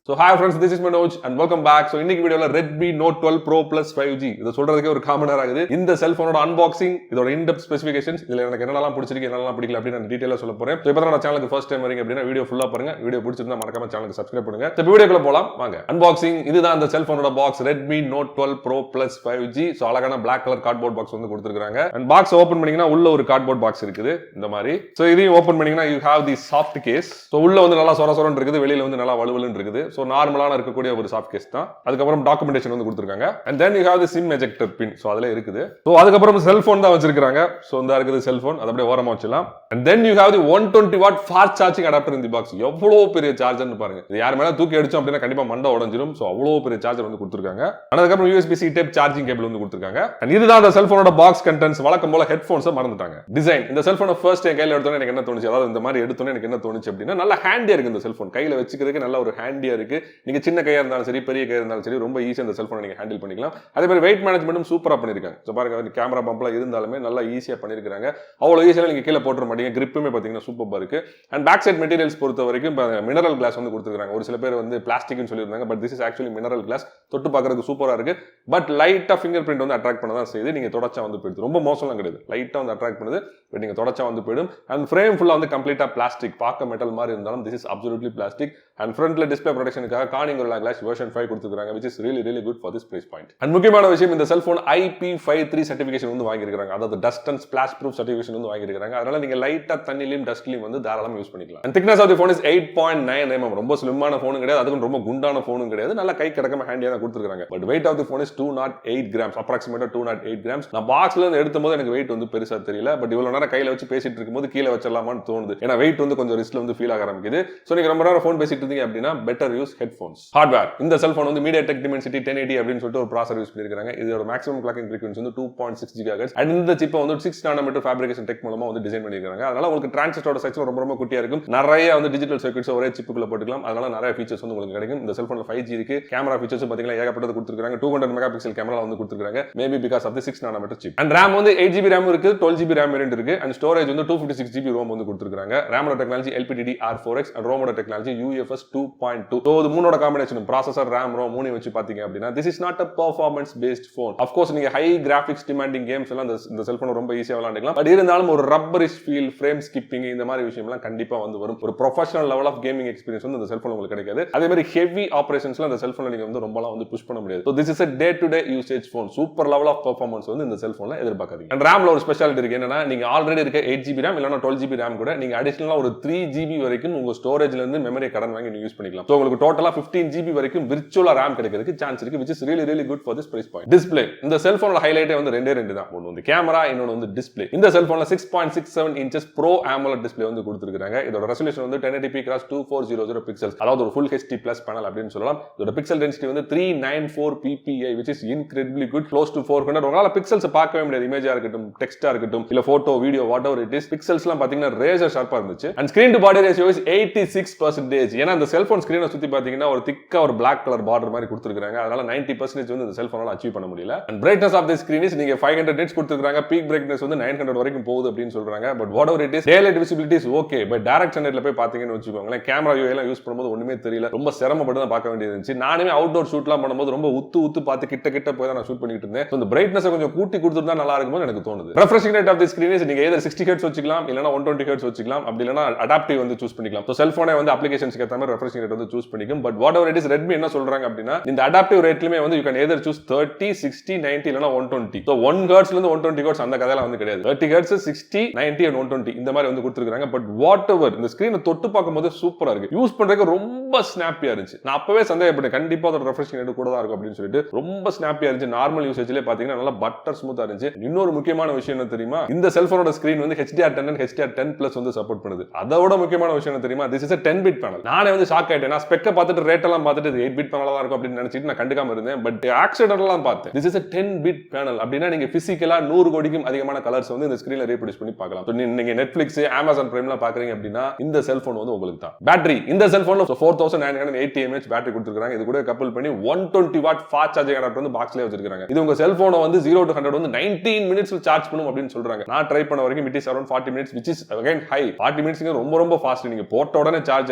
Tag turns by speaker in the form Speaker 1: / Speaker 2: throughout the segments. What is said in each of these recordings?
Speaker 1: So hi friends, this is Manoj and welcome back. So இன்னைக்கு வீடியோல Redmi Note 12 Pro Plus 5G இத சொல்றதுக்கே ஒரு காமனர் ஆகுது. இந்த செல்போனோட அன்பாக்சிங், இதோட in-depth specifications, இதுல எனக்கு என்னெல்லாம் பிடிச்சிருக்கு என்னெல்லாம் பிடிக்கல அப்படி நான் டீடைலா சொல்ல போறேன். So இப்பதான் நம்ம சேனலுக்கு ஃபர்ஸ்ட் டைம் வரீங்க அப்படினா வீடியோ ஃபுல்லா பாருங்க. வீடியோ பிடிச்சிருந்தா மறக்காம சேனலுக்கு சப்ஸ்கிரைப் பண்ணுங்க. இந்த வீடியோக்குள்ள போலாம் வாங்க. அன்பாக்சிங் இதுதான் அந்த செல்போனோட box Redmi Note 12 Pro Plus 5G. So அழகான black color cardboard box வந்து கொடுத்திருக்காங்க. And box ஓபன் பண்ணீங்கன்னா உள்ள ஒரு cardboard box இருக்குது இந்த மாதிரி. So இதையும் ஓபன் பண்ணீங்கன்னா you have the soft case. So உள்ள வந்து நல்லா சொரசொரன்னு இருக்குது, வெளியில வந்து நல்லா வழுவலுன்னு இருக்குது. So நார்மலான இருக்கக்கூடிய ஒரு சாஃப்ட் கேஸ் தான். அதுக்கப்புறம் டாக்குமெண்டேஷன் வந்து கொடுத்திருக்காங்க. And then you have the SIM ejector pin. So அதுல இருக்குது. So அதுக்கப்புறம் செல்போன் தான் வச்சிருக்காங்க. So இந்த இருக்குது செல்போன், அத அப்படியே ஓரமா வச்சிடலாம். And then you have the 120 watt fast charging adapter in the box. எவ்வளவு பெரிய சார்ஜர்னு பாருங்க. இது யார் மேல தூக்கி அடிச்சோம் அப்படினா கண்டிப்பா மண்டை உடைஞ்சிரும். So அவ்வளவு பெரிய சார்ஜர் வந்து கொடுத்திருக்காங்க. அதுக்கப்புறம் USB-C type charging cable வந்து கொடுத்திருக்காங்க. And இதுதான் அந்த செல்போனோட பாக்ஸ் கண்டென்ட்ஸ். வழக்கம் போல ஹெட்போன்ஸ் மறந்துட்டாங்க. டிசைன் இந்த செல்போனை ஃபர்ஸ்ட் டைம் கையில எடுத்தோனே எனக்கு என்ன தோணுச்சு, அதாவது இந்த மாதிரி எடுத்தோனே எனக்கு என்ன தோணுச்சு அப்படினா நல்ல ஹேண்டியா இருக்கு இந்த செல்போன். கையில வச்சுக்கிறதுக்கு நல்ல ஒரு ஹேண்டியா இருக்கு. நீங்க சின்ன கையா இருந்தாலும் சரி, பெரிய கையா இருந்தாலும் சரி, ரொம்ப ஈஸியா இந்த செல்போனை நீங்க ஹேண்டில் பண்ணிக்கலாம். அதே மாதிரி வெயிட் மேனேஜ்மென்ட்டும் சூப்பரா பண்ணிருக்காங்க. சோ பாருங்க, கேமரா பம்ப்ல இருந்தாலுமே நல்லா ஈஸியா பண்ணிருக்காங்க. அவ்வளவு ஈஸியா நீங்க கீழ போட்ற மாட்டீங்க. கிரிப்புமே பாத்தீங்கன்னா சூப்பரா இருக்கு. அண்ட் பேக் சைடு மெட்டீரியல்ஸ் பொறுத்த வரைக்கும் மினரல் கிளாஸ் வந்து கொடுத்திருக்காங்க. ஒரு சில பேர் வந்து பிளாஸ்டிக்னு சொல்லிருந்தாங்க, but this is actually mineral glass. தொட்டு பார்க்கிறதுக்கு சூப்பரா இருக்கு. பட் லைட்டா ஃபிங்கர் பிரிண்ட் வந்து அட்ராக்ட் பண்ண தான் செய்யுது. நீங்க தொடச்சா வந்து போயிடுது. ரொம்ப மோசம்லாம் கிடையாது, லைட்டா வந்து அட்ராக்ட் பண்ணுது. பட் நீங்க தொடச்சா வந்து போயிடும். அண்ட் ஃப்ரேம் ஃபுல்லா வந்து கம்ப்ளீட்டா பிளாஸ்டிக். பார்க்க மெட்டல் மாதிரி இருந்தாலும் this is absolutely plastic. And ஃப்ரண்ட்ல டிஸ்ப்ளே ப்ரொடெக்ஷனுக்காக கார்னிங் கோரில்லா கிளாஸ் வெர்ஷன் 5 கொடுத்திருக்காங்க, which is really good for this price point. And முக்கியமான விஷயம், இந்த செல்போன் IP53 சர்டிபிகேஷன் வந்து வாங்கியிருக்காங்க. அதாவது dust and splash proof certification வந்து வாங்கியிருக்காங்க. அதனால நீங்க லைட்டா தண்ணிலையும் டஸ்ட்லையும் வந்து தாராளமா யூஸ் பண்ணிக்கலாம். And thickness of the phone is 8.9 mm. ரொம்ப ஸ்லிம்மான ஃபோனும் கிடையாது, அதுக்கும் ரொம்ப குண்டான ஃபோனும் கிடையாது. நல்ல கை கிடக்காம ஹேண்டியா தான் கொடுத்திருக்காங்க. But weight of the phone is 208 grams, approximately 208 grams. நான் பாக்ஸ்ல இருந்து எடுக்கும்போது எனக்கு weight வந்து பெருசா தெரியல. பட் இவ்வளவு நேரம் கையில வச்சு பேசிட்டு இருக்கும்போது கீழ வச்சிரலாமான்னு தோணுது. ஏன்னா weight வந்து கொஞ்சம் ரிஸ்க்ல வந்து ஃபீல் ஆக ஆரம்பிக்குது. சோ நீங்க ரொம்ப நேரம் ஃபோன் பேசிட்டு இருந்தீங்க அப்படினா பெட்டர் யூஸ் ஹெட்போன்ஸ். ஹார்ட்வேர் இந்த செல்போன் வந்து MediaTek Dimensity 1080 அப்படினு சொல்லிட்டு ஒரு ப்ராசஸர் யூஸ் பண்ணிருக்காங்க. இதோட மேக்ஸிமம் கிளாக்கிங் ஃப்ரீக்வென்சி வந்து 2.6 GHz. அண்ட் இந்த சிப்பை வந்து 6 nanometer ஃபேப்ரிகேஷன் டெக் மூலமா வந்து டிசைன் பண்ணிருக்காங்க. அதனால உங்களுக்கு டிரான்சிஸ்டரோட சைஸ் ரொம்ப குட்டியா இருக்கும். நிறைய வந்து டிஜிட்டல் சர்க்யூட்ஸ் ஒரே சிப்புக்குள்ள போட்டுக்கலாம். அதனால நிறைய ஃபீச்சர்ஸ் வந்து உங்களுக்கு கிடைக்கும். இந்த செல்போன்ல 5G இருக்கு. கேமரா ஃபீச்சர்ஸ் பாத்தீங்கன்னா ஏகப்பட்டது கொடுத்திருக்காங்க. 200 மெகாபிக்சல் கேமரா வந்து கொடுத்திருக்காங்க. Maybe because of the 6 nanometer chip. அண்ட் RAM வந்து 8GB RAM இருக்கு, 12GB RAM வேரியன்ட் இருக்கு. அண்ட் ஸ்டோரேஜ் வந்து 256GB ROM வந்து கொடுத்திருக்காங்க. RAM ஓட டெக்னாலஜி LPDDR4X அண்ட் ROM ஓட டெக்னாலஜி UFS 2.2. சோ இது மூணோட காம்பினேஷன் ப்ராசஸர், RAM, ROM மூணு வச்சு பாத்தீங்க அப்படினா this is not a performance based phone. Of course நீங்க ஹை கிராபிக்ஸ் டிமாண்டிங் கேம்ஸ் எல்லாம் இந்த செல்போன் ரொம்ப ஈஸியா விளையாடலாம். பட் இருந்தாலும் ஒரு ரப்பரிஷ் ஃபீல், ஃப்ரேம் ஸ்கிப்பிங் இந்த மாதிரி விஷயம்லாம் கண்டிப்பா வந்து வரும். ஒரு professional level of gaming experience வந்து இந்த செல்போன் உங்களுக்கு கிடைக்காது. அதே மாதிரி ஹெவி ஆபரேஷன்ஸ்ல இந்த செல்போன்ல நீங்க வந்து ரொம்பலாம் வந்து புஷ் பண்ண முடியாது. So this is a day to day usage phone. Super level of performance வந்து இந்த செல்போன்ல எதிர்பார்க்காதீங்க. அண்ட் RAMல ஒரு ஸ்பெஷாலிட்டி இருக்கு. என்னன்னா நீங்க ஆல்ரெடி இருக்க 8GB RAM இல்லனா 12GB RAM கூட நீங்க அடிஷனலா ஒரு 3GB வரைக்கும் உங்க ஸ்டோரேஜ்ல இருந்து மெமரி கடன் வாங்கி நீங்க யூஸ் பண்ணிக்கலாம். சோ உங்களுக்கு டோட்டலா 15GB வரைக்கும் விர்ச்சுவலா RAM கிடைக்கிறதுக்கு சான்ஸ் இருக்கு, which is really good for this price point. Display இந்த செல்போனோட ஹைலைட்டே வந்து ரெண்டு தான். ஒன்னு வந்து கேமரா, இன்னொன்னு வந்து டிஸ்ப்ளே. இந்த செல்போன்ல 6.67 inches Pro AMOLED டிஸ்ப்ளே வந்து கொடுத்திருக்காங்க. இதோட ரெசல்யூஷன் வந்து 1080p x 2400 பிக்சல்ஸ், அதாவது ஒரு full HD plus பேனல் அப்படினு சொல்லலாம். இதோட பிக்சல் டென்சிட்டி வந்து 394 ppi, which is incredibly good, close to 400. உங்களால பிக்சல்ஸ் பார்க்கவே முடியாது. இமேஜா இருக்கட்டும், டெக்ஸ்டா இருக்கட்டும், இல்ல photo, video, whatever it is, பிக்சல்ஸ்லாம் பாத்தீங்கன்னா ரேசர் ஷார்ப்பா இருந்துச்சு. And screen to body ratio is 86%. ஏன்னா இந்த செல்போன் ஸ்கிரீனை சுத்தி பாத்தீங்கன்னா ஒரு திக்கா ஒரு black color border மாதிரி கொடுத்திருக்காங்க. அதனால 90% வந்து இந்த செல்போனால அச்சீவ் பண்ண முடியல. And brightness of the screen is நீங்க 500 nits கொடுத்திருக்காங்க. பீக் பிரைட்னஸ் வந்து 900 வரைக்கும் போகுது அப்படினு சொல்றாங்க. But whatever it is, daylight visibility is okay. But direct சன்லைட்ல போய் பாத்தீங்கன்னு வெச்சுக்கோங்களேன், கேமரா வியூ எல்லாம் யூஸ் பண்ணும்போது ஒண்ணுமே தெரியல. ரொம்ப சிரமப்பட்டு தான் பார்க்க வேண்டியது இருந்துச்சு. நானுமே அவுட்டோர் ஷூட்லாம் பண்ணும்போது ரொம்ப உத்து பார்த்து கிட்ட போய் தான் நான் ஷூட் பண்ணிட்டு இருந்தேன். இந்த பிரைட்னஸ் கொஞ்சம் கூட்டி கொடுத்திருந்தா நல்லா இருக்கும்னு எனக்கு தோணுது. Refreshing rate of the screen is நீங்க either 60 Hz வச்சுக்கலாம், இல்லனா 120 Hz வச்சுக்கலாம். அப்படி இல்லனா அடாப்டிவ் வந்து சூஸ் பண்ணிக்கலாம். சோ செல்போனே வந்து அப்ளிகேஷன்ஸ்க்கு ஏத்த மாதிரி ரெஃப்ரெஷிங் ரேட் வந்து சூஸ் பண்ணிக்கும். But whatever it is, Redmi என்ன சொல்றாங்க அப்படினா இந்த அடாப்டிவ் ரேட்லயே வந்து you can either choose 30, 60, 90 இல்லனா 120. சோ 1 Hz ல இருந்து 120 Hz அந்த கதையல வந்து கிடையாது. 30 Hz, 60, 90 and 120 இந்த மாதிரி வந்து கொடுத்திருக்காங்க. பட் whatever, இந்த ஸ்கிரீனை தொட்டு பார்க்கும்போது சூப்பரா இருக்கு. யூஸ் பண்றதுக்கு ரொம்ப ஸ்னாப்பியா இருந்துச்சு. நான் அப்பவே சந்தேகப்பட்டேன் கண்டிப்பா அதோட ரெஃப்ரெஷிங் ரேட் கூட தான் இருக்கும் அப்படின்னு சொல்லிட்டு. ரொம்ப ஸ்னாப்பியா இருந்துச்சு. நார்மல் யூசேஜ்லயே பாத்தீங்கன்னா நல்லா பட்டர் ஸ்மூத்தா இருந்துச்சு. இன்னொரு முக்கியமான விஷயம் என்ன தெரியுமா, இந்த செல்போனோட ஸ்கிரீன் வந்து HDR10 and HDR10+ வந்து சப்போர்ட் பண்ணுது. அதோட முக்கியமான விஷயம் என்ன தெரியுமா, this is a 10-bit panel. நானே வந்து ஷாக் ஆயிட்டேன். நான் ஸ்பெக்க பார்த்துட்டு ரேட் எல்லாம் பார்த்துட்டு இது 8-bit panel தான் இருக்கும் அப்படின்னு நினைச்சிட்டு நான் கண்டுக்காம இருந்தேன். பட் ஆக்சிடென்டலா பார்த்தேன், this is a 10-bit panel. அப்படினா நீங்க பிசிக்கலா 100 கோடிக்கும் அதிகமான கலர்ஸ் வந்து இந்த ஸ்கிரீன்ல ரீப்ரொடியூஸ் பண்ணி பார்க்கலாம். நீங்க Netflix, Amazon Primeல பாக்குறீங்க அப்படினா இந்த செல்போன் வந்து உங்களுக்கு தான். பேட்டரி இந்த செல்போன்ல 4980 mAh பேட்டரி கொடுத்திருக்காங்க. இது கூட கப்பல் பண்ணி 120 watt ஃபாஸ்ட் சார்ஜிங் அடாப்டர் வந்து பாக்ஸ்லயே வச்சிருக்காங்க. இது உங்க செல்போனை வந்து 0 to 100 வந்து 19 minutesல சார்ஜ் பண்ணும் அப்படின்னு சொல்றாங்க. நான் ட்ரை பண்ண வரைக்கும் it is around 40 minutes, which is again high. 40 minutes ரொம்ப ஃபாஸ்ட். நீங்க போட்ட உடனே சார்ஜ்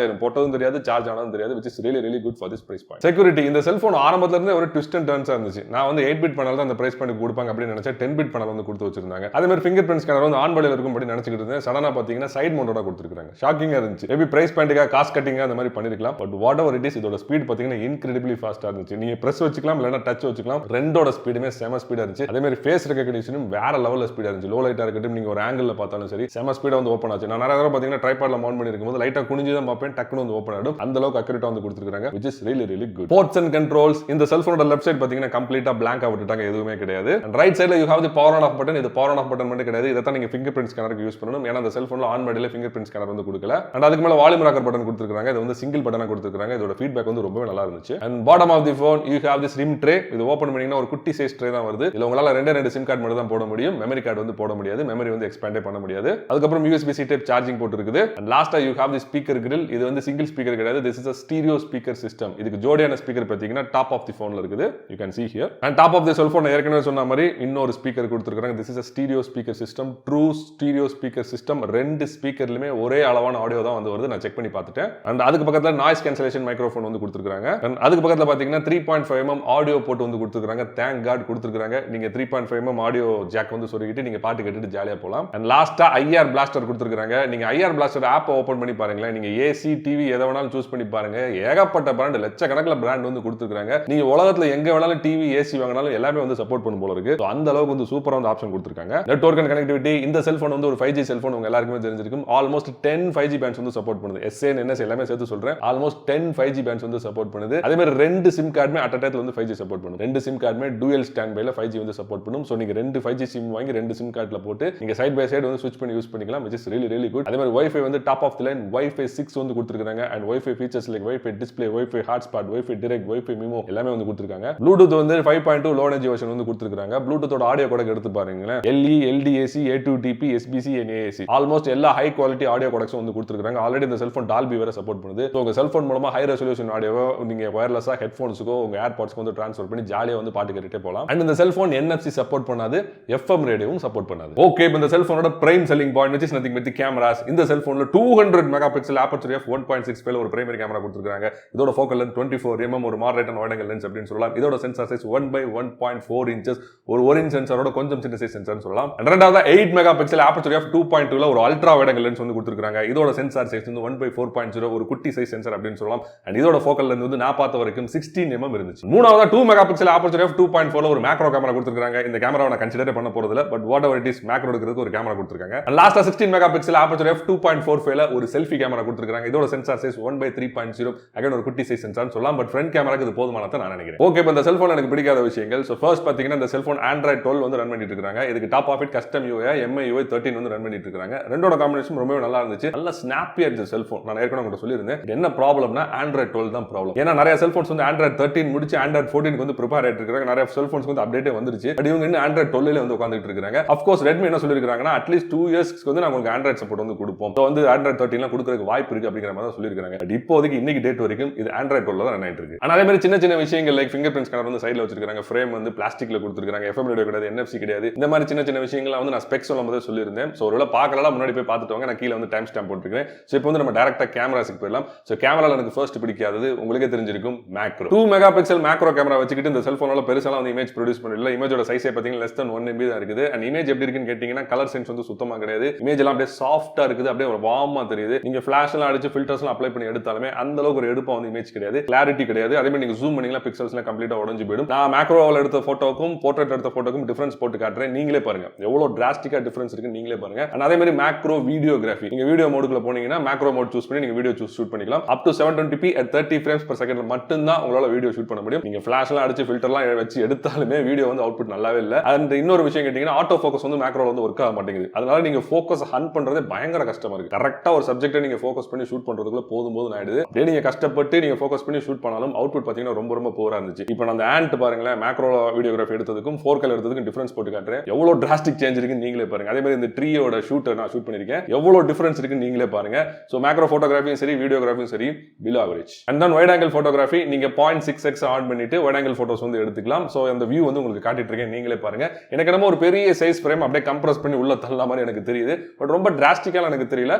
Speaker 1: ஆயிடும். போட்டதும் தெரியாது, சார்ஜ் ஆனதும் தெரியாது. which is really good for this price point. Security, இந்த செல்போன் ஆரம்பத்துல இருந்தே ஒரு ட்விஸ்ட் அண்ட் டர்ன்ஸா இருந்துச்சு. நான் வந்து 8 பிட் பேனல் தான் அந்த பிரைஸ் பாயிண்ட் கொடுப்பாங்க அப்படின்னு நினைச்சேன். 10 பிட் பேனல் வந்து கொடுத்து வச்சிருந்தாங்க. அதே மாதிரி ஃபிங்கர் பிரிண்ட் ஸ்கேனர் வந்து ஆன் பாடியில இருக்கும்படி நினைச்சிட்டு இருந்தேன். சடனா பாத்தீங்கன்னா சைடு மவுண்டோட கொடுத்திருக்காங்க. ஷாக்கிங்கா இருந்துச்சு. மேபி பிரைஸ் பாயிண்ட்க்கு காஸ்ட் கட்டிங் அந்த மாதிரி பண்ணிருக்கலாம். But what ever it is, இதோட ஸ்பீட் பாத்தீங்கன்னா இன்கிரெடிபிளி ஃபாஸ்டா இருந்துச்சு. நீங்க பிரஸ் வச்சுக்கலாம் இல்லனா டச் வச்சுக்கலாம். ரெண்டோட ஸ்பீடுமே செம ஸ்பீடா இருந்துச்சு. அதே மாதிரி ஃபேஸ் ரெகக்னிஷனும் வேற லெவல்ல ஸ்பீடா இருந்துச்சு. லோ லைட்டா இருக்கட்டும், நீங்க ஒரு ஆங்கிள் பார்த்தாலும் சரி செம ஸ்பீடா வந்து ஓபன் ஆச்சு. நான் நிறைய தடவை பாத்தீங்கன்னா ட்ரைபாட்ல மவுண்ட் பண்ணி இருக்கும்போது லைட்டா குனிஞ்சு தான் பார்ப்பேன், டக்குனு வந்து ஓபன் ஆகும். அந்த அளவுக்கு அக்யூரேட்டா வந்து கொடுத்திருக்காங்க, which is really good. Ports and controls, இந்த செல்போனோட லெஃப்ட் சைடு பாத்தீங்கன்னா கம்ப்ளீட்டா பிளாங்கா விட்டுட்டாங்க, எதுவுமே கிடையாது. அண்ட் ரைட் சைடுல you have the power on off button. இது power on off button மட்டும் கிடையாது. இத தான் நீங்க ஃபிங்கர் பிரிண்ட் ஸ்கேனருக்கு யூஸ் பண்ணனும். ஏன்னா அந்த செல்போன்ல ஆன் பாடியில ஃபிங்கர் பிரிண்ட் ஸ்கேனர் வந்து கொடுக்கல. அண்ட் அதுக்கு மேல வால்யூம் ராக்கர் பட்டன் கொடுத்திருக்காங்க. இது வந்து சிங்கிள் பட்டனா கொடுத்திருக்காங்க. இதோட ஃபீட்பேக் வந்து ரொம்பவே நல்லா இருந்துச்சு. And bottom of the phone you have this rim tray. இது ஓபன் பண்ணீங்கன்னா ஒரு குட்டி சைஸ் ட்ரே தான் வருது. இதுல உங்களால ரெண்டு சிம் கார்டு மட்டும் தான் போட முடியும். மெமரி கார்டு வந்து போட முடியாது. மெமரி வந்து எக்ஸ்பேண்டே பண்ண முடியாது. அதுக்கு அப்புறம் USB-C டைப் சார்ஜிங் போர்ட் இருக்குது. அண்ட் லாஸ்டா you have the speaker grill. இது வந்து சிங்கிள் ஸ்பீக்கர் கிடையாது. This is a stereo speaker system. இதுக்கு ஜோடியான ஸ்பீக்கர் பாத்தீங்கன்னா டாப் ஆஃப் தி போன்ல இருக்குது. You can see here. And top of the cell phone ஏற்கனவே சொன்ன மாதிரி இன்னொரு ஸ்பீக்கர் கொடுத்திருக்காங்க. This is a stereo speaker system. True stereo speaker system. ரெண்டு ஸ்பீக்கர்லயுமே ஒரே அளவான ஆடியோ தான் வந்து வருது. நான் செக் பண்ணி பார்த்துட்டேன். அண்ட் அதுக்கு பக்கத்துல நாய்ஸ் கேன்சலேஷன் மைக்ரோஃபோன் வந்து கொடுத்திருக்காங்க. அண்ட் அதுக்கு பக்கத்துல பாத்தீங்கன்னா 3.5 mm ஆடியோ போர்ட் வந்து கொடுத்திருக்காங்க. Thank God கொடுத்திருக்காங்க. நீங்க 3.5 mm ஆடியோ ஜாக் வந்து சொருகிட்டு நீங்க பாட்டு கேட்டுட்டு ஜாலியா போலாம். அண்ட் லாஸ்டா IR பிளாஸ்டர் கொடுத்திருக்காங்க. நீங்க IR பிளாஸ்டர் ஆப் ஓபன் பண்ணி பாருங்களேன். நீங்க AC டிவி எதை வேணாலும் சூஸ் பண்ணி பாருங்க. ஏகப்பட்ட பிராண்ட், லட்சக்கணக்கில் பிராண்ட் வந்து கொடுத்திருக்காங்க. நீங்க உலகத்துல எங்க வேணாலும் டிவி ஏசி வாங்கினாலும் எல்லாமே வந்து சப்போர்ட் பண்ணும் போல இருக்கு. அந்த அளவுக்கு வந்து சூப்பரா வந்து ஆப்ஷன் கொடுத்திருக்காங்க. நெட்வொர்க் அண்ட் கனெக்டிவிட்டி, இந்த செல்போன் வந்து ஒரு 5G செல்போன், உங்க எல்லாருக்குமே தெரிஞ்சிருக்கும். ஆல்மோஸ்ட் 10 5G பேண்ட்ஸ் வந்து சப்போர்ட் பண்ணுது. SN NS எல்லாமே சேர்த்து சொல்றேன். ஆல்மோஸ்ட் 10 5G பேண்ட்ஸ் வந்து சப்போர்ட் பண்ணுது. அதே மாதிரி ரெண்டு சிம் கார்டுமே அட் டைம்ல வந்து 5G சப்போர்ட் பண்ணும். ரெண்டு சிம் கார்டுமே டூயல் ஸ்டாண்ட் பைல 5G வந்து சப்போர்ட் பண்ணும். சோ நீங்க ரெண்டு 5G சிம் வாங்கி ரெண்டு சிம் கார்டுல போட்டு நீங்க சைடு பை சைடு வந்து ஸ்விட்ச் பண்ணி யூஸ் பண்ணிக்கலாம், which is really good. அதே மாதிரி Wi-Fi வந்து top of the line Wi-Fi 6 வந்து கொடுத்திருக்காங்க. and Wi-Fi features like Wi-Fi display, Wi-Fi hotspot, Wi-Fi direct, Wi-Fi memo எல்லாமே வந்து கொடுத்திருக்காங்க. Bluetooth வந்து 5.2 low energy version வந்து கொடுத்திருக்காங்க. Bluetooth ஓட ஆடியோ கோடெக் எடுத்து பாருங்களேன். LE, LDAC, A2TP, SBC and AAC almost எல்லா ஹை குவாலிட்டி ஆடியோ கோடெக்ஸும் வந்து கொடுத்திருக்காங்க. ஆல்ரெடி இந்த செல்போன் டால்பி வேற சப்போர்ட் பண்ணுது. சோ உங்க செல்போன் மூலமா ஹை ரெசல்யூஷன் ஆடியோவை நீங்க வயர்லெஸ்ஸா ஹெட்போன்ஸ்க்கோ உங்க ஏர்பாட்ஸ்க்கு வந்து ட்ரான்ஸ்ஃபர் பண்ணி ஜாலியா வந்து பாட்டு கேட்டுட்டே போலாம். அண்ட் இந்த செல்போன் NFC சப்போர்ட் பண்ணாது, FM ரேடியோவும் சப்போர்ட் பண்ணாது. ஓகே, இப்போ இந்த செல்போனோட prime selling point which is nothing but the cameras. இந்த செல்போன்ல 200 மெகாபிக்சல் aperture f 1.6 ஒரு பிரைமரி கேமரா கொடுத்திருக்காங்க. இதோட ஃபோக்கல் லென்த் 24 mm, ஒரு moderate and wide angle lens அப்படின்னு சொல்லலாம். இதோட சென்சார் சைஸ் 1/1.4 inches, ஒரு 1 inch சென்சாரோட கொஞ்சம் சின்ன சைஸ் சென்சார்னு சொல்லலாம். ரெண்டாவது 8 மெகாபிக்சல் aperture f 2.2 ல ஒரு அல்ட்ரா வைட் ஆங்கிள் லென்ஸ் வந்து கொடுத்திருக்காங்க. இதோட சென்சார் சைஸ் வந்து 1/4.0, ஒரு குட்டி சைஸ் சென்சார் அப்படின்னு சொல்லலாம். அண்ட் இதோட ஃபோக்கல் லென்த் வந்து நான் பார்த்த வரைக்கும் 16 mm இருந்துச்சு. மூணாவது 2 மெகாபிக்சல் aperture f 2.4 ல ஒரு மேக்ரோ கேமரா கொடுத்திருக்காங்க. இந்த கேமராவை நான் கன்சிடர் பண்ண போறது இல்ல, but what ever it is, macro எடுக்கிறதுக்கு ஒரு கேமரா கொடுத்திருக்காங்க. அண்ட் லாஸ்டா 16 மெகாபிக்சல் aperture f 2.45 ல ஒரு செல்ஃபி கேமரா கொடுத்திருக்காங்க. இதோட சென்சார் சைஸ் 1/3.0, அகைன் ஒரு குட்டி சைஸ் சென்சார்னு சொல்லலாம். பட் ஃப்ரண்ட் கேமராக்கு இது போதுமானதா நான் நினைக்கிறேன். ஓகே, இப்போ இந்த செல்போன் எனக்கு பிடிக்காத விஷயங்கள். சோ ஃபர்ஸ்ட் பாத்தீங்கன்னா இந்த செல்போன் Android 12 வந்து ரன் பண்ணிட்டு இருக்காங்க. இதுக்கு top of it custom UI MI UI 13 வந்து ரன் பண்ணிட்டு இருக்காங்க. ரெண்டோட காம்பினேஷன் ரொம்பவே நல்லா இருந்துச்சு. நல்ல ஸ்னாப்பியா இருந்துச்சு செல்போன். நான் ஏற்கனவே உங்ககிட்ட சொல்லியிருந்தேன் என்ன ப்ராப்ளம்னா Android 12 தான் ப்ராப்ளம். ஏன்னா நிறைய செல்போன்ஸ் வந்து Android 13 முடிச்சு Android 14 வந்து ப்ரிப்பேர் ஆயிட்டு இருக்காங்க. நிறைய செல்போன்ஸ்க்கு வந்து அப்டேட்டே வந்துருச்சு. பட் இவங்க இன்னும் Android 12 ல வந்து உட்கார்ந்துட்டு இருக்காங்க. ஆஃப் கோர்ஸ் Redmi என்ன சொல்லிருக்காங்கன்னா அட்லீஸ்ட் 2 இயர்ஸ்க்கு வந்து நாங்க உங்களுக்கு Android சப்போர்ட் வந்து கொடுப்போம். சோ வந்து Android 13 ல கொடுக்கிறதுக்கு வாய்ப்பு இருக்கு அப்படிங்கிற மாதிரி தான் சொல்லிருக்காங்க. பட் இப்போதைக்கு இன்னைக்கு டேட் வரைக்கும் இது Android 12 ல தான் ரன் ஆயிட்டு இருக்கு. ஆனா அதே மாதிரி சின்ன விஷயங்கள் லைக் ஃபிங்கர் பிரிண்ட் ஸ்கேனர் வந்து சைடுல வச்சிருக்காங்க. ஃப்ரேம் வந்து பிளாஸ்டிக்ல கொடுத்திருக்காங்க. FM ரேடியோ கிடையாது, NFC கிடையாது. இந்த மாதிரி சின்ன விஷயங்களை வந்து நான் ஸ்பெக்ஸ் சொல்லும்போது சொல்லியிருந்தேன். சோ ஒருவேளை பார்க்கலாம் முன்னாடி போய் பார்த்துட்டு வாங்க. நான் கீழ வந்து டைம் ஸ்டாம்ப் போட்டுருக்கேன். சோ இப்போ வந்து நம்ம டைரக்டா கேமராஸ்க்கு போயிடலாம். சோ கேமரால எனக்கு ஃபர்ஸ்ட் பிடிக்காதது உங்களுக்கே தெரிஞ்சிருக்கும், மேக்ரோ. 2 மெகாபிக்சல் மேக்ரோ கேமரா வச்சுக்கிட்டு இந்த செல்போனால பெருசாலாம் வந்து இமேஜ் ப்ரொடியூஸ் பண்ணல. இமேஜோட சைஸே பாத்தீங்கன்னா less than 1 MB தான் இருக்குது. அண்ட் இமேஜ் எப்படி இருக்குன்னு கேட்டீங்கன்னா கலர் சென்ஸ் வந்து சுத்தமா கிடையாது. இமேஜ் எல்லாம் அப்படியே சாஃப்ட்டா இருக்குது, அப்படியே ஒரு வார்மா தெரியுது. நீங்க ஃபிளாஷ் எல்லாம் அடிச்சு ஃபில்டர்ஸ் எல்லாம் அப்ளை பண்ணி எடுத்தாலுமே அந்த அளவுக்கு ஒரு எடுப்பா வந்து இமேஜ் கிடையாது, கிளாரிட்டி கிடையாது. அதே மாதிரி நீங்க ஜூம் பண்ணீங்கன்னா பிக்சல்ஸ் எல்லாம் கம்ப்ளீட்டா உடைஞ்சு போயிடும். நான் மேக்ரோல எடுத்த போட்டோக்கும் போர்ட்ரேட் எடுத்த போட்டோக்கும் டிஃபரன்ஸ் போட்டு காட்டுறேன், நீங்களே பாருங்க எவ்வளவு டிராஸ்டிக்கா டிஃபரன்ஸ் இருக்கு, நீங்களே பாருங்க. அண்ட் அதே மாதிரி மேக்ரோ வீடியோகிராஃபி, நீங்க வீடியோ மோடுக்குள்ள போனீங்கன்னா மேக்ரோ மோட் சூஸ் பண்ணி நீங்க வீடியோ ஷூட் பண்ணிக்கலாம். Up to 720p at 30 frames per second மட்டும் தான் உங்களால வீடியோ ஷூட் பண்ண முடியும். நீங்க ஃபிளாஷ் எல்லாம் அடிச்சு ஃபில்டர் எல்லாம் வச்சு எடுத்தாலுமே வீடியோ வந்து அவுட்புட் நல்லாவே இல்ல. அண்ட் இன்னொரு விஷயம் கேட்டீங்கன்னா ஆட்டோ ஃபோக்கஸ் வந்து மேக்ரோல வந்து ஒர்க் ஆக மாட்டேங்குது. அதனால நீங்க ஃபோக்கஸ் ஹண்ட் பண்றதே பயங்கர கஷ்டமா இருக்கு. கரெக்ட்டா ஒரு சப்ஜெக்ட்டை நீங்க ஃபோக்கஸ் பண்ணி ஷூட் பண்றதுக்குள்ள போதும் ஆயிடுது. அப்படியே நீங்க கஷ்டப்பட்டு நீங்க ஃபோக்கஸ் பண்ணி ஷூட் பண்ணாலும் அவுட்புட் பாத்தீங்கன்னா ரொம்ப போரா இருந்துச்சு. இப்போ நான் அந்த ஆண்ட் பாருங்களேன், மேக்ரோ வீடியோகிராஃபி எடுத்ததுக்கும் 4K எடுத்ததுக்கும் டிஃபரன்ஸ் போட்டு காட்டுறேன். எவ்வளவு டிராஸ்டிக் சேஞ்ச் இருக்குன்னு நீங்களே பாருங்க. அதே மாதிரி இந்த ட்ரீயோட ஷூட்டை நான் ஷூட் பண்ணிருக்கேன், எவ்வளவு டிஃபரன்ஸ் இருக்குன்னு நீங்களே பாருங்க. சோ மேக்ரோ போட்டோகிராஃபியும் சரி வீடியோகிராஃபியும் சரி below average. And then wide angle photography நீங்க 0.6x ஆன் பண்ணிட்டு வைட் ஆங்கிள் போட்டோஸ் வந்து எடுத்துக்கலாம். சோ அந்த வியூ வந்து உங்களுக்கு காட்டிட்டு இருக்கேன், நீங்களே பாருங்க. எனக்கு என்னமோ ஒரு பெரிய சைஸ் ஃப்ரேம் அப்படியே கம்ப்ரஸ் பண்ணி உள்ள தள்ளலாம் மாதிரி எனக்கு தெரியுது. பட் ரொம்ப டிராஸ்டிக்கா எனக்கு தெரியல.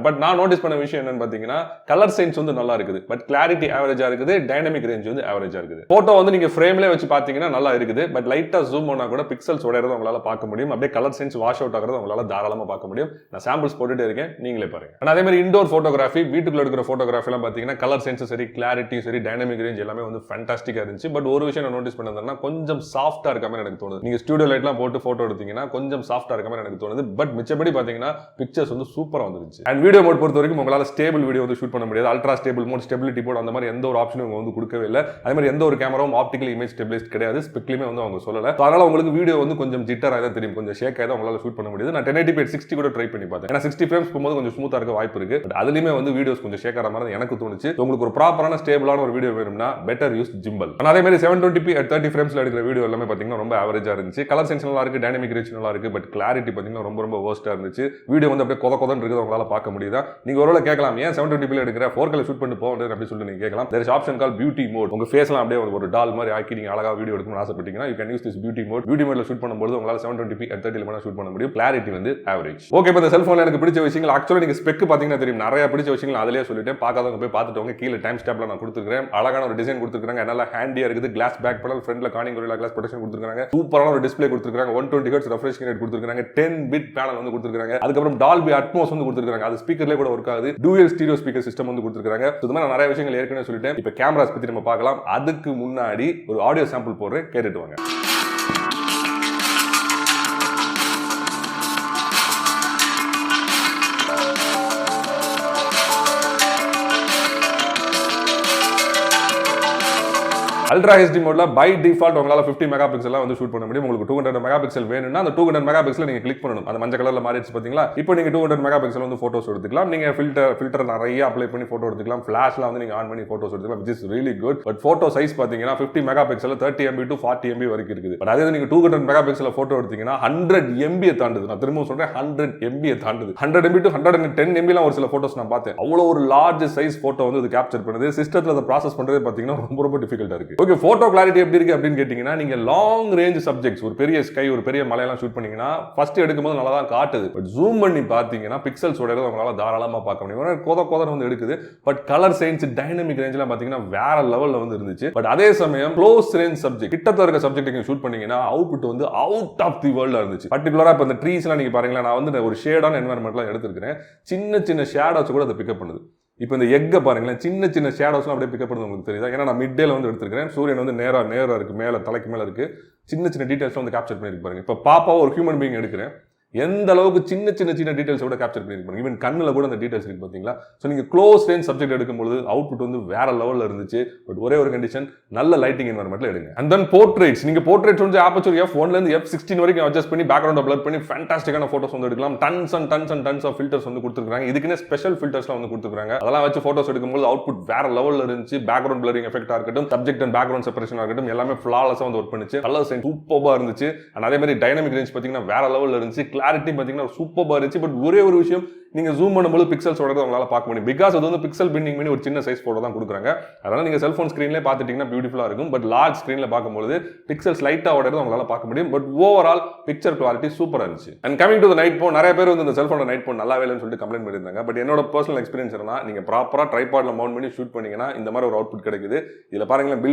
Speaker 1: பட் நான் நோட்டீஸ் பண்ண விஷயம் என்னன்னு பாத்தீங்கன்னா கலர் சைன்ஸ் வந்து நல்லா இருக்குது. இருக்குது, பட் கிளாரிட்டி ஆவரேஜா இருக்குது, டைனமிக் ரேஞ்ச் வந்து ஆவரேஜா இருக்குது. போட்டோ வந்து நீங்க ஃப்ரேம்ல வச்சு பாத்தீங்கன்னா நல்லா இருக்குது, பட் லைட்டா ஜூம் பண்ணா கூட பிக்சல்ஸ் உடையறத உங்களால பார்க்க முடியும். அப்படியே கலர் சென்ஸ் வாஷ் அவுட் ஆகுறது உங்களால தாராளமா பார்க்க முடியும். நான் சாம்பிள்ஸ் போட்டுட்டே இருக்கேன், நீங்களே பாருங்க. அதே மாதிரி இன்டோர் போட்டோகிராஃபி, வீட்டுக்குள்ள எடுக்கிற போட்டோகிராஃபி எல்லாம் பாத்தீங்கன்னா கலர் சென்ஸ் சரி, கிளாரிட்டி சரி, டைனமிக் ரேஞ்ச் எல்லாமே வந்து ஃபேண்டாஸ்டிக்கா இருந்துச்சு. பட் ஒரு விஷயம் நான் நோட்டீஸ் பண்ணதுன்னா கொஞ்சம் சாஃப்டா இருக்க மாதிரி எனக்கு தோணுது. நீங்க ஸ்டுடியோ லைட்லாம் போட்டு போட்டோ எடுத்தீங்கன்னா கொஞ்சம் சாஃப்டா இருக்க மாதிரி எனக்கு தோணுது. பட் மிச்சபடி பாத்தீங்கன்னா பிக்சர்ஸ் வந்து சூப்பரா வந்துருச்சு. அண்ட் வீடியோ மோட் பொறுத்த வரைக்கும் உங்களால ஸ்டேபிள் வீடியோ வந்து ஷூட் பண்ண முடியாது. Ultra stable mode, stability mode அந்த மாதிரி எந்த ஒரு ஆப்ஷனும் வந்து கொடுக்கவே இல்லை. அதே மாதிரி எந்த ஒரு கேமராவும் ஆப்டிகல் இமேஜ் ஸ்டெபிலைஸ் கிடையாது, ஸ்பெக்லியுமே வந்து அவங்க சொல்லல. அதனால உங்களுக்கு வீடியோ வந்து கொஞ்சம் ஜிட்டரா தான் தெரியும், கொஞ்சம் ஷேக் ஆகி தான் உங்களால ஷூட் பண்ண முடியுது. நான் 1080p 60 கூட ட்ரை பண்ணி பார்த்தேன். ஏன்னா 60 frames போகும்போது கொஞ்சம் ஸ்மூத்தா இருக்க வாய்ப்பு இருக்கு. பட் அதுலயுமே வந்து வீடியோஸ் கொஞ்சம் ஷேக் ஆகிற மாதிரி எனக்கு தோணுச்சு. உங்களுக்கு ஒரு ப்ராப்பரான ஸ்டேபிளான ஒரு வீடியோ வேணும்னா பெட்டர் யூஸ் ஜிம்பல். அதே மாதிரி 720p at 30 frames எடுக்கிற வீடியோ எல்லாமே பாத்தீங்கன்னா ரொம்ப ஆவரேஜா இருந்துச்சு. கலர் சென்ஸ் நல்லா இருக்கு, டைனமிக் ரேஞ்ச் நல்லா இருக்கு, பட் கிளாரிட்டி பாத்தீங்கன்னா ரொம்ப ரொம்ப வர்ஸ்டா இருந்துச்சு. வீடியோ வந்து அப்படியே கொதன்னு இருக்குது, உங்களால பார்க்க முடியுதா? நீங்க ஒருவேளை கேட்கலாம், ஏன் 720p எடுக்கிற 4K ஷூட் பண்ணி போறது அப்படி சொல்லி நீங்க கேட்கலாம். there is option called beauty mode. உங்க ஃபேஸ்லாம் அப்படியே ஒரு டால் மாதிரி ஆக்கி நீங்க அழகா வீடியோ எடுக்கணும்னு ஆசைப்பட்டீங்கன்னா you can use this beauty mode. beauty modeல ஷூட் பண்ணும்போது உங்களால 720p at 30 ல ஷூட் பண்ண முடியும். கிளாரிட்டி வந்து ஆவரேஜ். ஓகே, இப்போ இந்த செல்போன்ல எனக்கு பிடிச்ச விஷயங்கள் ஆக்சுவலா நீங்க ஸ்பெக் பாத்தீங்கன்னா தெரியும், நிறைய பிடிச்ச விஷயங்கள் அதிலேயே சொல்லிட்டேன். பார்க்காதவங்க போய் பார்த்துட்டவங்க கீழே டைம் ஸ்டாப்ல நான் கொடுத்துருக்கேன். அழகான ஒரு டிசைன் கொடுத்துருக்காங்க, நல்லா ஹேண்டியா இருக்குது. கிளாஸ் பேக் பேனல், ஃப்ரண்ட்ல கார்னிங் கொரில்லா கிளாஸ் ப்ரொடெக்ஷன் கொடுத்துருக்காங்க. சூப்பரான ஒரு டிஸ்ப்ளே கொடுத்துருக்காங்க. 120 Hz ரெஃப்ரெஷ் ரேட் கொடுத்துருக்காங்க. 10 bit பேனல் வந்து கொடுத்துருக்காங்க. அதுக்கப்புறம் டால்பி அட்மோஸ் வந்து கொடுத்துருக்காங்க. அது ஸ்பீக்கர்லயே கூட ஒர்க் ஆகுது. டூயல் ஸ்டீரியோ ஸ்பீக்கர் சிஸ்டம் வந்து கொடுத்துருக்காங்க. இது மாதிரி நிறைய விஷயங்கள் ஏற்கனவே சொல்லிட்டேன். இப்போ கேமராஸ் பத்தி நம்ம பார்க்கலாம். அதுக்கு முன்னாடி ஒரு ஆடியோ சாம்பிள் போடுறேன், கேட்டுட்டு வாங்க. அல்ட்ரா ஹெச்டி மோட்ல பை டிஃபால்ட் உங்களால 50 மெகா பிக்சல் வந்து ஷூட் பண்ண முடியும். உங்களுக்கு 200 மெகா பிக்சல் வேணும்னா அந்த 200 மெகா பிக்சல் நீங்க கிளிக் பண்ணணும். அந்த மஞ்சள் கலர்ல மாறிடுச்சு பாத்தீங்களா? இப்போ நீங்க 200 மெகா பிக்சல் வந்து போட்டோஸ் எடுத்துக்கலாம். நீங்க ஃபில்டர் நிறைய அப்ளை பண்ணி போட்டோ எடுத்துக்கலாம். ஃபிளாஷ்ல வந்து நீங்க ஆன் பண்ணி போட்டோஸ் எடுத்துக்கலாம், which is really good. But photo size பாத்தீங்கன்னா 50 mega pixel 30 MB to 40 MB வரைக்கும் இருக்குது. பட் அதே நீங்க 200 மெகா பிக்சல் போட்டோ எடுத்தீங்கன்னா 100 MB தாண்டுது. நான் திரும்ப சொல்றேன், 100 MB தாண்டுது. 100 MB to 110 MB ஒரு சில போட்டோஸ் நான் பார்த்தேன். அவ்வளவு ஒரு லார்ஜ் சைஸ் போட்டோ வந்து இது கேப்சர் பண்ணுது. சிஸ்டத்துல அதை ப்ராசஸ் பண்றது பாத்தீங்கன்னா ரொம்ப டிஃபிகல்ட்டா இருக்கு. ஓகே, போட்டோ கிளாரிட்டி எப்படி இருக்கு அப்படின்னு கேட்டீங்கன்னா, நீங்க லாங் ரேஞ்ச் சப்ஜெக்ட்ஸ், ஒரு பெரிய ஸ்கை, ஒரு பெரிய மலையெல்லாம் ஷூட் பண்ணீங்கன்னா ஃபர்ஸ்ட் எடுக்கும்போது நல்லா தான் காட்டுது. பட் ஜூம் பண்ணி பாத்தீங்கன்னா பிக்சல்ஸ் உடையறத உங்களால தாராளமா பார்க்க முடியும். கோதன்னு வந்து எடுக்குது. பட் கலர் சயின்ஸ், டைனமிக் ரேஞ்ச்லாம் பாத்தீங்கன்னா வேற லெவல்ல வந்து இருந்துச்சு. பட் அதே சமயம் க்ளோஸ் ரேஞ்ச் சப்ஜெக்ட், கிட்டத்தட்ட இருக்க சப்ஜெக்ட் நீங்க ஷூட் பண்ணீங்கன்னா அவுட்புட் வந்து அவுட் ஆஃப் தி வேர்ல்ட்ல இருந்துச்சு. பர்టిక్యులரா இப்ப இந்த ட்ரீஸ் எல்லாம் நீங்க பாருங்களேன், நான் வந்து ஒரு ஷேடான என்வயரன்மெண்ட்லாம் எடுத்துக்கிறேன். சின்ன ஷேடோஸ் கூட அதை பிக்கப் பண்ணுது. இப்போ இந்த எக்கை பாருங்களேன், சின்ன ஷேடோஸ்லாம் அப்படியே பிக்கப் பண்ணுறது உங்களுக்கு தெரியுதா? ஏன்னா நான் மிட்டேல வந்து எடுத்துருக்கேன். சூரியன் வந்து நேரா இருக்கு, மேலே தலைக்கு மேலே இருக்கு. சின்ன டீடைல்ஸ் வந்து கேப்சர் பண்ணிருக்கு பாருங்க. இப்போ பாப்பாவை ஒரு ஹியூமன் பீயிங் எடுக்கிறேன், எந்த அளவுக்கு சின்ன டீடைல்ஸ் கூட கேப்சர் பண்ணிருப்பாங்க. ஈவன் கண்ணுல கூட அந்த டீடைல்ஸ் இருக்கு பாத்தீங்களா? சோ நீங்க க்ளோஸ் ரேஞ்ச் சப்ஜெக்ட் எடுக்கும்போது அவுட்புட் வந்து வேற லெவல்ல இருந்துச்சு. பட் ஒரே ஒரு கண்டிஷன், நல்ல லைட்டிங் என்வயரன்மெண்ட்ல எடுங்க. அண்ட் தென் போர்ட்ரேட்ஸ், நீங்க போர்ட்ரேட்ஸ் வந்து ஆப்பர்ச்சர் f1 ல இருந்து f16 வரைக்கும் அட்ஜஸ்ட் பண்ணி பேக்ரவுண்ட பிளர் பண்ணி ஃபேண்டாஸ்டிக்கான போட்டோஸ் வந்து எடுக்கலாம். Tons and tons of filters வந்து கொடுத்துருக்காங்க. இதுக்குன்னே ஸ்பெஷல் ஃபில்டர்ஸ்லாம் வந்து கொடுத்துருக்காங்க. அதெல்லாம் வச்சு போட்டோஸ் எடுக்கும்போது அவுட்புட் வேற லெவல்ல இருந்துச்சு. பேக்ரவுண்ட் பிளரிங் எஃபெக்ட்டா இருக்கட்டும், சப்ஜெக்ட் அண்ட் பேக்ரவுண்ட் செப்பரேஷனா இருக்கட்டும், எல்லாமே ஃப்ளாலஸா வந்து ஒர்க் பண்ணுச்சு. கலர் சைன் சூப்பரா இருந்துச்சு. அண்ட் அதே மாதிரி டைனமிக் ரேஞ்ச் பாத்தீங்கன்னா வேற லெவல்ல இருந்துச்சு. கிளாரிட்டி பாத்தீங்கன்னா சூப்பரா இருந்துச்சு. பட் ஒரே ஒரு விஷயம், நீங்க ஜூம் பண்ணும்போது பிக்சல்ஸ் ஓடறது உங்களால பார்க்க முடியும். பிகாஸ் அது வந்து பிக்சல் பிண்டிங் பண்ணி ஒரு சின்ன சைஸ் போட்டோ தான் கொடுக்குறாங்க. அதனால நீங்க செல்போன் ஸ்கிரீன்ல பார்த்துட்டீங்கன்னா பியூட்டிஃபுல்லா இருக்கும். பட் லார்ஜ் ஸ்கிரீன்ல பார்க்கும்போது பிக்சல்ஸ் லைட்டா ஓடறது உங்களால பார்க்க முடியும். பட் ஓவரால் பிக்சர் குவாலிட்டி சூப்பரா இருந்துச்சு. And coming to the night mode, நிறைய பேர் வந்து இந்த செல்போனோட நைட் மோட் நல்லாவே இல்லைன்னு சொல்லிட்டு கம்ப்ளைண்ட் பண்ணியிருந்தாங்க. பட் என்னோட பர்சனல் எக்ஸ்பீரியன்ஸ் என்னன்னா, நீங்க ப்ராப்பரா ட்ரைபாட்ல மவுண்ட் பண்ணி ஷூட் பண்ணீங்கன்னா இந்த மாதிரி ஒரு அவுட்புட் கிடைக்குது. இதுல பாருங்களேன்,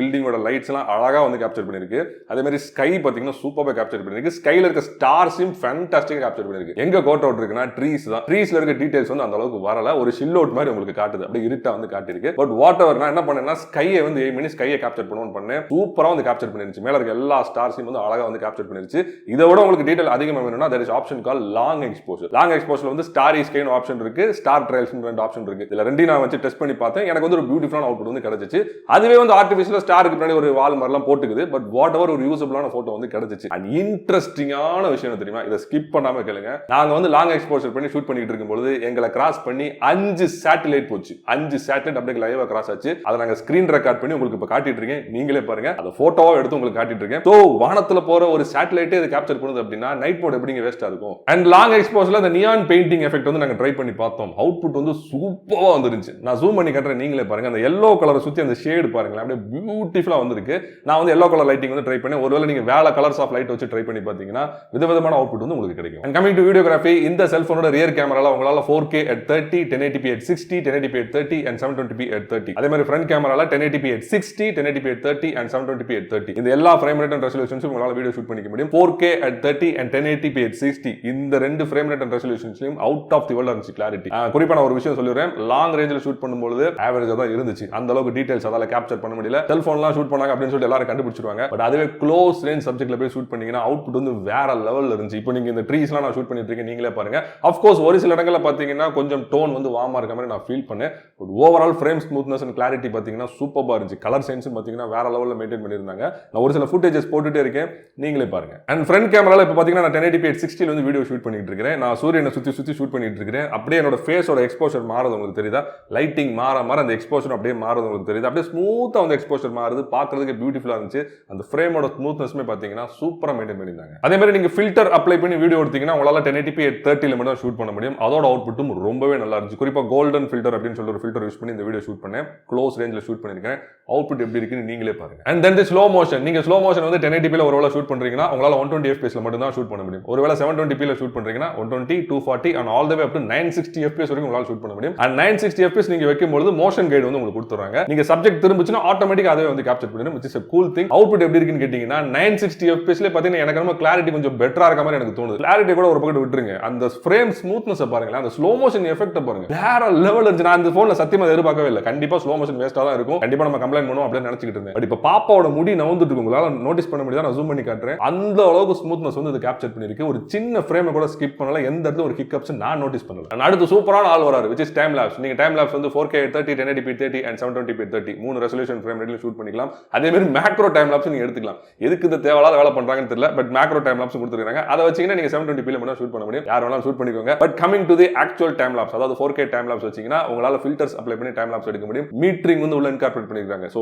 Speaker 1: பில்டிங்கோட லைட்ஸ் எல்லாம் அழகா வந்து கேப்சர் பண்ணிருக்கு. அதே மாதிரி ஸ்கை பாத்தீங்கன்னா சூப்பரா கேப்சர் பண்ணிருக்கு. ஸ்கைல இருக்க ஸ்டார்ஸையும் ஃபேண்டாஸ்டிக்கா கேப்சர் பண்ணிருக்கு. எங்க கோட் அவுட் இருக்குன்னா ட்ரீஸ் தான். ட்ரீஸ்ல இருக்க டீடைல்ஸ் வந்து அந்த அளவுக்கு வரல. ஒரு ஷில் அவுட் மாதிரி உங்களுக்கு காட்டுது, அப்படியே இருட்டா வந்து காட்டிருக்கு. பட் வாட் எவர், நான் என்ன பண்ணேன்னா ஸ்கையை வந்து எய்ம் பண்ணி ஸ்கையை கேப்சர் பண்ணுவோம்னு பண்ணேன். சூப்பரா வந்து கேப்சர் பண்ணிருச்சு. மேல இருக்க எல்லா ஸ்டார்ஸையும் வந்து அழகா வந்து கேப்சர் பண்ணிருச்சு. இதை விட உங்களுக்கு டீடைல் அதிகமா வேணும்னா there is option called long exposure. Long எக்ஸ்போஷர்ல வந்து ஸ்டாரி ஸ்கைன்னு ஆப்ஷன் இருக்கு, ஸ்டார் ட்ரைல்ஸ் ரெண்டு ஆப்ஷன் இருக்கு. இதுல ரெண்டையும் நான் வச்சு டெஸ்ட் பண்ணி பார்த்தேன். எனக்கு வந்து ஒரு பியூட்டிஃபுல்லான அவுட்புட் வந்து கிடைச்சிச்சு. அதுவே வந்து ஆர்டிஃபிஷியல் ஸ்டாருக்கு பின்னாடி ஒரு வால் மாதிரிலாம் போட்டுக்குது. பட் வாட் எவர் ஒரு யூசபிளான போட்டோ வந்து கிடைச்சிச்சு. அண்ட் இன்ட்ரெஸ்டிங்கான விஷயம் தெரியுமா, இதை ஸ்கிப் பண்ணாம கேளுங்க. நாங்க வந்து லாங் எக்ஸ்போஷர் பண்ணி ஷூட் பண்ணிட்டு இருக்கும்போது எங்களை கிராஸ் பண்ணி 5 சேட்டலைட் போச்சு. 5 சேட்டலைட் அப்படியே லைவா கிராஸ் ஆச்சு. அதை நாங்க ஸ்கிரீன் ரெக்கார்ட் பண்ணி உங்களுக்கு இப்ப காட்டிட்டு இருக்கேன். நீங்களே பாருங்க, அந்த போட்டோவா எடுத்து உங்களுக்கு காட்டிட்டு இருக்கேன். சோ வானத்துல போற ஒரு சேட்டலைட்டே இது கேப்சர் பண்ணுது அப்படின்னா நைட் மோட் எப்படிங்க வேஸ்டா இருக்கும். அண்ட் லாங் எக்ஸ்போஷர்ல அந்த நியான் பெயிண்டிங் எஃபெக்ட் வந்து நாங்க ட்ரை பண்ணி பார்த்தோம். அவுட்புட் வந்து சூப்பரா வந்துருச்சு. நான் ஜூம் பண்ணி காட்டுறேன், நீங்களே பாருங்க. அந்த yellow கலரை சுத்தி அந்த ஷேட் பாருங்க, அப்படியே பியூட்டிஃபுல்லா வந்திருக்கு. நான் வந்து yellow கலர் லைட்டிங் வந்து ட்ரை பண்ணேன். ஒருவேளை நீங்க வேற கலர்ஸ் ஆஃப் லைட் வச்சு ட்ரை பண்ணி பாத்தீங்கன்னா விதவிதமான அவுட்புட் வந்து உங்களுக்கு கிடைக்கும். அண்ட் கமிங் டு வீடியோகிராஃபி, இந்த செல்போனோட ரியர் கேமரா கேமரால உங்களால 4K at 30, 1080p at 60, 1080p at 30 and 720p at 30. அதே மாதிரி ஃப்ரண்ட் கேமரால 1080p at 60, 1080p at 30 and 720p at 30. இந்த எல்லா ஃப்ரேம் ரேட் அண்ட் ரெசல்யூஷன்ஸ் உங்களால வீடியோ ஷூட் பண்ணிக்க முடியும். 4K at 30 and 1080p at 60 இந்த ரெண்டு ஃப்ரேம் ரேட் அண்ட் ரெசல்யூஷன்ஸ்லயும் அவுட் ஆஃப் தி வேர்ல்ட் இருந்துச்சு கிளாரிட்டி. குறிப்பா நான் ஒரு விஷயம் சொல்லிடுறேன், லாங் ரேஞ்சில் ஷூட் பண்ணும்போது ஆவரேஜா தான் இருந்துச்சு, அந்த அளவுக்கு டீடைல்ஸ் அதால கேப்சர் பண்ண முடியல. செல்போன்லாம் ஷூட் பண்ணாங்க அப்படின்னு சொல்லிட்டு எல்லாரும் கண்டுபிடிச்சிருவாங்க. பட் அதுவே க்ளோஸ் ரேஞ்ச் சப்ஜெக்ட்ல போய் ஷூட் பண்ணீங்கன்னா அவுட்புட் வந்து வேற லெவல்ல இருந்துச்சு. இப்போ நீங்க இந்த ட்ரீஸ்லாம் நான் ஷூட் பண்ணிட்டு இருக்கேன், நீங்களே பாருங்க. அஃப்கோர்ஸ் ஒரு சில இடங்கள்ல பாத்தீங்கன்னா கொஞ்சம் டோன் வந்து வார்மா இருக்க மாதிரி நான் ஃபீல் பண்ணேன். But overall frame smoothness and clarity பாத்தீங்கன்னா சூப்பரா இருந்துச்சு. கலர் சயின்ஸ் பாத்தீங்கன்னா வேற லெவல்ல மெயின்டைன் பண்ணிருந்தாங்க. நான் ஒரு சில ஃபுட்டேஜஸ் போட்டுட்டே இருக்கேன், நீங்களே பாருங்க. அண்ட் ஃப்ரண்ட் கேமரால இப்போ பாத்தீங்கன்னா நான் 1080p at 60 வந்து வீடியோ ஷூட் பண்ணிட்டு இருக்கேன். நான் சூரியனை சுத்தி ஷூட் பண்ணிட்டு இருக்கேன். அப்படியே என்னோட ஃபேஸோட எக்ஸ்போஷர் மாறுது உங்களுக்கு தெரியுதா? லைட்டிங் மாற அந்த எக்ஸ்போஷர் அப்படியே மாறுது உங்களுக்கு தெரியுது. அப்படியே ஸ்மூத்தா வந்து எக்ஸ்போஷர் மாறுது, பார்க்கிறதுக்கு பியூட்டிஃபுல்லா இருந்துச்சு. அந்த ஃப்ரேமோட ஸ்மூத்னஸ்மே பாத்தீங்கன்னா சூப்பரா மெயின்டைன் பண்ணிருந்தாங்க. அதே மாதிரி நீங்க ஃபில்டர் அப்ளை பண்ணி வீடியோ எடுத்தீங்கன்னா உங்களால 1080p at 30 மட்டும் தான் ஷூட் பண்ண முடியும். அதோட அவுட்புட்டும் ரொம்பவே நல்லா இருந்துச்சு. குறிப்பா கோல்டன் ஃபில்டர் அப்படின்னு சொல்லி ஒரு ஃபில்டர் யூஸ் பண்ணி இந்த வீடியோ ஷூட் பண்ணேன். க்ளோஸ் ரேஞ்சில் ஷூட் பண்ணிருக்கேன். அவுட்புட் எப்படி இருக்குன்னு நீங்களே பாருங்க. And then slow motion. நீங்க ஸ்லோ மோஷன் வந்து 1080p ல ஒருவேளை ஷூட் பண்றீங்கன்னா உங்களால 120 fps ல மட்டும் தான் ஷூட் பண்ண முடியும். ஒருவேளை 720p ல ஷூட் பண்றீங்கன்னா 120, 240 and all the way up to 960 fps வரைக்கும் உங்களால ஷூட் பண்ண முடியும். அண்ட் 960 fps நீங்க வைக்கும்போது மோஷன் கைடு வந்து உங்களுக்கு கொடுத்துறாங்க. நீங்க சப்ஜெக்ட் திரும்பிச்சுனா ஆட்டோமேட்டிக்கா அதுவே வந்து கேப்சர் பண்ணிடும், which is a cool thing. Output எப்படி இருக்குன்னு கேட்டீங்கன்னா 960 fps ல பாத்தீங்கன்னா எனக்கு ரொம்ப கிளாரிட்டி கொஞ்சம் பெட்டரா இருக்க மாதிரி எனக்கு தோணுது. கிளாரிட்டி கூட ஒரு பக்கத்து விட்டுருங்க, அந்த ஃப்ரேம் ஸ்மூத்னஸ் பாருங்க, அந்த ஸ்லோ மோஷன் எஃபெக்ட் பாருங்க, வேற லெவல் இருந்துச்சு. நான் இந்த போன்ல சத்தியமா எதிர்பார்க்கவே இல்லை. கண்டிப்பா ஸ்லோ மோஷன் வேஸ்டா தான் இருக்கும், கண்டிப்பா நம்ம கம்ப்ளைண்ட் பண்ணுவோம் அப்படின்னு நினைச்சிட்டு இருந்தேன். பட் இப்ப பாப்பாவோட முடி நவுந்துட்டு இருக்கு, உங்களால நோட்டீஸ் பண்ண முடியுதா? நான் ஜூம் பண்ணி காட்டுறேன். அந்த அளவுக்கு ஸ்மூத்னஸ் வந்து இது கேப்சர் பண்ணிருக்கு. ஒரு சின்ன ஃப்ரேம் கூட ஸ்கிப் பண்ணல, எந்த இடத்துல ஒரு ஹிக்கப்ஸ் நான் நோட்டீஸ் பண்ணல. அடுத்து சூப்பரான ஆள் வராரு, which is time lapse. நீங்க டைம் லாப்ஸ் வந்து 4K at 30, 1080p at 30 and 720p at 30 மூணு ரெசல்யூஷன் ஃப்ரேம் ரேட்ல ஷூட் பண்ணிக்கலாம். அதே மாதிரி மேக்ரோ டைம் லாப்ஸ் நீங்க எடுத்துக்கலாம். எதுக்கு இந்த தேவையில்லாத வேலை பண்றாங்கன்னு தெரியல, பட் மேக்ரோ டைம் லாப்ஸ் கொடுத்துருக்காங்க. அதை வச்சீங்கன்னா நீங்க 720p ல மட்டும் ஷூட் பண்ண முடியும். யார் வேணாலும் ஷூட் பண்ணிக்கோங்க. But coming to the actual time lapse, அதாவது 4K டைம் லாப்ஸ் வச்சீங்கன்னா உங்களால ஃபில்டர்ஸ் அப்ளை பண்ணி டைம் லாப்ஸ் எடுக்க முடியும். மீட்டரிங் வந்து உள்ள இன்கார்பரேட் பண்ணிருக்காங்க. சோ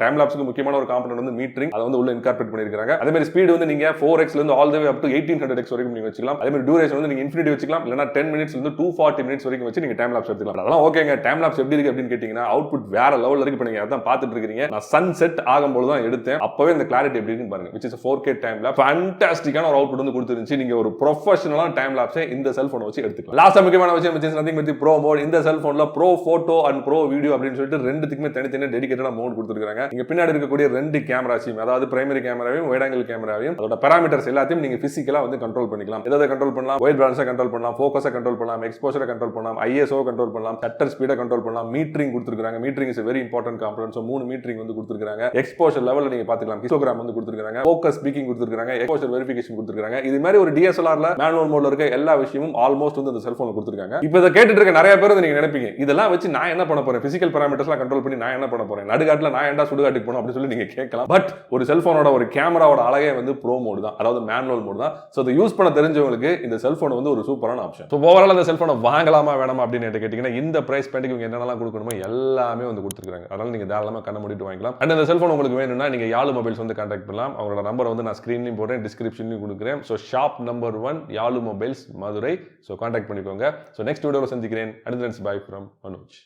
Speaker 1: டைம் லாப்ஸ்க்கு முக்கியமான ஒரு காம்பனன்ட் வந்து மீட்டரிங், அதை வந்து உள்ள இன்கார்பரேட் பண்ணிருக்காங்க. அதே மாதிரி ஸ்பீட் வந்து நீங்க 4x ல இருந்து all the way up to 1800x வரைக்கும் நீங்க வச்சுக்கலாம். அதே மாதிரி டியூரேஷன் வந்து நீங்க இன்ஃபினிட்டி வச்சுக்கலாம், இல்லனா 10 minutes ல இருந்து 240 minutes வரைக்கும் வச்சு நீங்க டைம் லாப்ஸ் எடுத்துக்கலாம். அதெல்லாம் ஓகேங்க. டைம் லாப்ஸ் எப்படி இருக்கு அப்படின்னு கேட்டீங்கன்னா அவுட்புட் வேற லெவல்ல இருக்கு. இப்ப நீங்க அதான் பார்த்துட்டு இருக்கீங்க. நான் சன் செட் ஆகும்போது தான் எடுத்தேன், அப்பவே இந்த கிளாரிட்டி எப்படி இருக்குன்னு பாருங்க. which is a 4K time lapse. ஃபேண்டாஸ்டிக்கான ஒரு அவுட்புட் வந்து கொடுத்துருந்துச்சு. நீங்க ஒரு ப்ரொஃபஷனலான டைம் லாப்ஸை இந்த செல்போனை வச்சு எடுத்துக்கலாம். லாஸ்ட் முக்கியமான விஷயம் which is nothing but the pro mode. இந்த செல்போன்ல bro photo and bro video அப்படின்னு சொல்லிட்டு ரெண்டுத்துக்குமே தனித்தனியா டெடிகேட்டடா மோட் கொடுத்துருக்காங்க. இங்க பின்னாடி இருக்கக்கூடிய ரெண்டு கேமராஸையும், அதாவது பிரைமரி கேமராவையும் வைட் ஆங்கிள் கேமராவையும், அதோட பாராமீட்டர்ஸ் எல்லாத்தையும் நீங்க பிசிக்கலா வந்து கண்ட்ரோல் பண்ணிக்கலாம். எதை கண்ட்ரோல் பண்ணலாம்? ஒயிட் பேலன்ஸை கண்ட்ரோல் பண்ணலாம், ஃபோக்கஸை கண்ட்ரோல் பண்ணலாம், எக்ஸ்போஷரை கண்ட்ரோல் பண்ணலாம், ISO கண்ட்ரோல் பண்ணலாம், ஷட்டர் ஸ்பீடை கண்ட்ரோல் பண்ணலாம். மீட்டரிங் கொடுத்துருக்காங்க. Metering is very important component. So 3 metering வந்து கொடுத்துருக்காங்க. எக்ஸ்போஷர் லெவல்ல நீங்க பாத்துக்கலாம். ஹிஸ்டோகிராம் வந்து கொடுத்துருக்காங்க, ஃபோக்கஸ் ஸ்பீக்கிங் கொடுத்துருக்காங்க, எக்ஸ்போஷர் வெரிஃபிகேஷன் கொடுத்துருக்காங்க. இது மாதிரி ஒரு DSLRல மேனுவல் மோட்ல இருக்க எல்லா விஷயமும் ஆல்மோஸ்ட் வந்து இந்த செல்போன்ல கொடுத்துருக்காங்க. இப்போ இத கேட்டுட்டு இருக்க நிறைய பேர் நீங்க நினைப்பீங்க, இதெல்லாம் வச்சு நான் என்ன பண்ண போறேன்? பிசிக்கல் பாராமீட்டர்ஸ்லாம் கண்ட்ரோல் பண்ணி நான் என்ன பண்ண போறேன்? நடுகாட்டுல நான் ஏன்டா சுடுகாட்டுக்கு போணும் அப்படி சொல்லி நீங்க கேட்கலாம். பட் ஒரு செல்போனோட ஒரு கேமராவோட அழகே வந்து ப்ரோ மோட் தான், அதாவது மேனுவல் மோட் தான். சோ இதை யூஸ் பண்ண தெரிஞ்சவங்களுக்கு இந்த செல்போன் வந்து ஒரு சூப்பரான ஆப்ஷன். சோ ஓவரால் இந்த செல்போனை வாங்கலாமா வேணாமா அப்படின்னு கேட்டீங்கன்னா இந்த பிரைஸ் பாயிண்ட்க்கு இவங்க என்னெல்லாம் கொடுக்கணுமோ எல்லாமே வந்து கொடுத்துருக்காங்க. அதனால நீங்க தாராளமா கண்ண மூடிட்டு வாங்கிக்கலாம். அண்ட் இந்த செல்போன் உங்களுக்கு வேணும்னா நீங்க யாலு மொபைல்ஸ் வந்து கான்டாக்ட் பண்ணலாம். அவங்களோட நம்பர் வந்து நான் ஸ்கிரீன்லயும் போடுறேன், டிஸ்கிரிப்ஷன்லயும் கொடுக்குறேன். சோ ஷாப் நம்பர் 1 யாலு மொபைல்ஸ் மதுரை. சோ கான்டாக்ட் பண்ணிக்கோங்க. சோ நெக்ஸ்ட் வீடியோல சந்திக்கிறேன். And thanks bye from Manoj.